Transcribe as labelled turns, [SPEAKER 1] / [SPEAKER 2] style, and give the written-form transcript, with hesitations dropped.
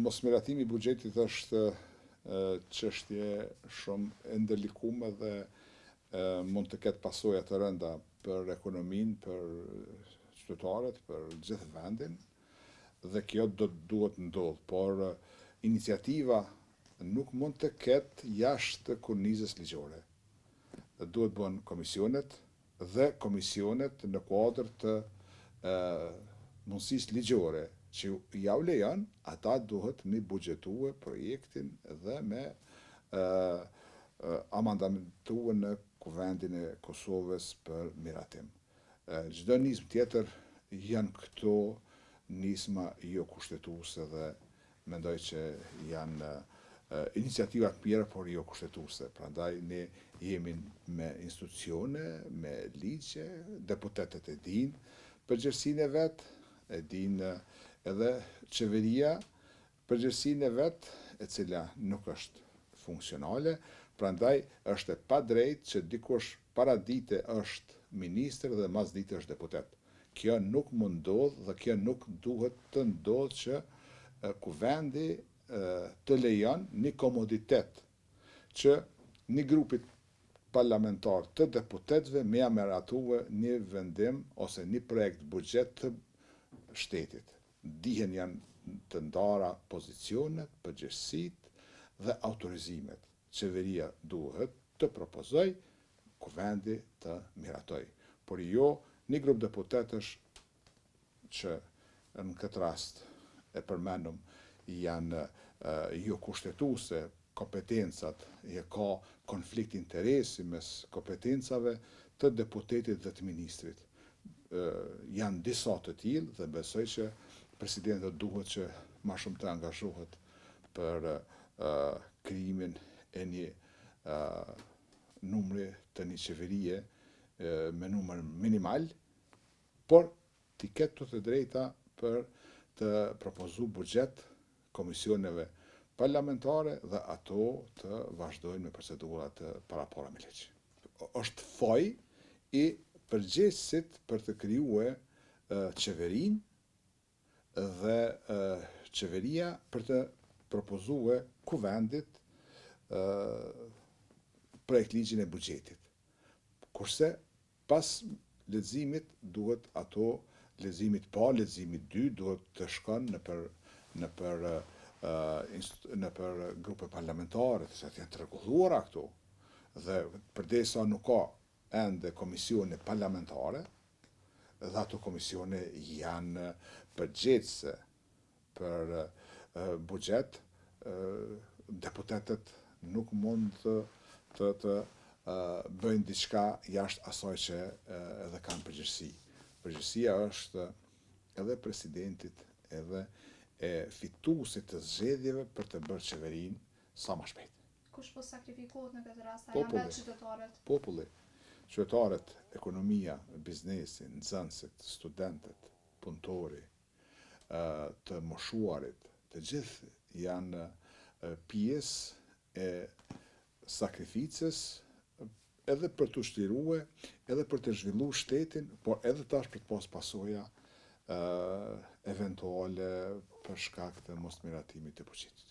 [SPEAKER 1] Mosmiratimi i buxhetit është çështje shumë e ndërlikuar dhe mund të ketë pasoja të rënda për ekonominë, për qytetarët, për gjithë vendin, dhe kjo duhet ndodh, por iniciativa nuk mund të ketë jashtë kornizës ligjore. Duhet bën komisionet dhe komisionet në kuadër të mundësisë ligjore që ja u lejon, ata duhet me buxhetue projektin dhe me amandamentuar në Kuvendin e Kosovës për miratim. Çdo nismë tjetër janë këto nisma jo kushtetuese dhe mendoj që janë iniciativa të mira, por jo kushtetuese. Prandaj ne jemi me institucione, me ligje, deputetët e dinë përgjegjësinë e vet, e dinë edhe qeveria përgjegjësinë e vet, e cila nuk është funksionale. Prandaj është e padrejtë që dikush para dite është ministër dhe mas dite është deputet. Kjo nuk mund ndodh dhe kjo nuk duhet të ndodh që Kuvendi të lejon një komoditet që një grupit parlamentar të deputetëve me meratue një vendim ose një projekt buxhet të shtetit. Dihen janë të ndara pozicionet, përgjegjësitë dhe autorizimet. Qeveria duhet të propozoj, Kuvendi të miratoj. Por jo një grup deputetësh që në këtë rast e përmendëm janë jo kushtetuese, kompetencat, ka konflikt interesi mes kompetencave të deputetit dhe të ministrit. Janë disa të tillë dhe besoj që presidenti duhet që më shumë të angazhohet për krijimin e një numri të një qeverie me numër minimal, por t'i ketë të drejta për të propozu buxhet komisioneve parlamentare dhe ato të vazhdojnë me procedurat parapara me ligj. Është foj i përgjegjësit për të krijuar qeverinë dhe qeveria për të propozuar Kuvendit projekt ligjin e buxhetit. Kurse pas leximit duhet ato leximit parë, leximit 2 duhet të shkon në për grupe parlamentare, të cilat janë të rregulluara këtu. Dhe përdesa nuk ka ende komisione parlamentare, dhe ato komisione janë përgjegjëse për buxhet, deputetët nuk mund të bëjnë diçka jashtë asaj që edhe kanë përgjegjësi. Përgjegjësia është edhe presidentit, edhe e fituesit të zgjedhjeve për të bërë qeverinë sa më shpejt.
[SPEAKER 2] Kush po sakrifikohet në këtë rast? Janë vetë qytetarët?
[SPEAKER 1] Populli. Qytetarët, ekonomia, biznesi, nxënësit, studentët, punëtori, të moshuarit, të gjithë janë pjesë e sakrificës edhe për të ushtruar, edhe për të zhvilluar shtetin, por edhe tash për të pas pasoja eventuale për shkak të mosmiratimit të buxhetit.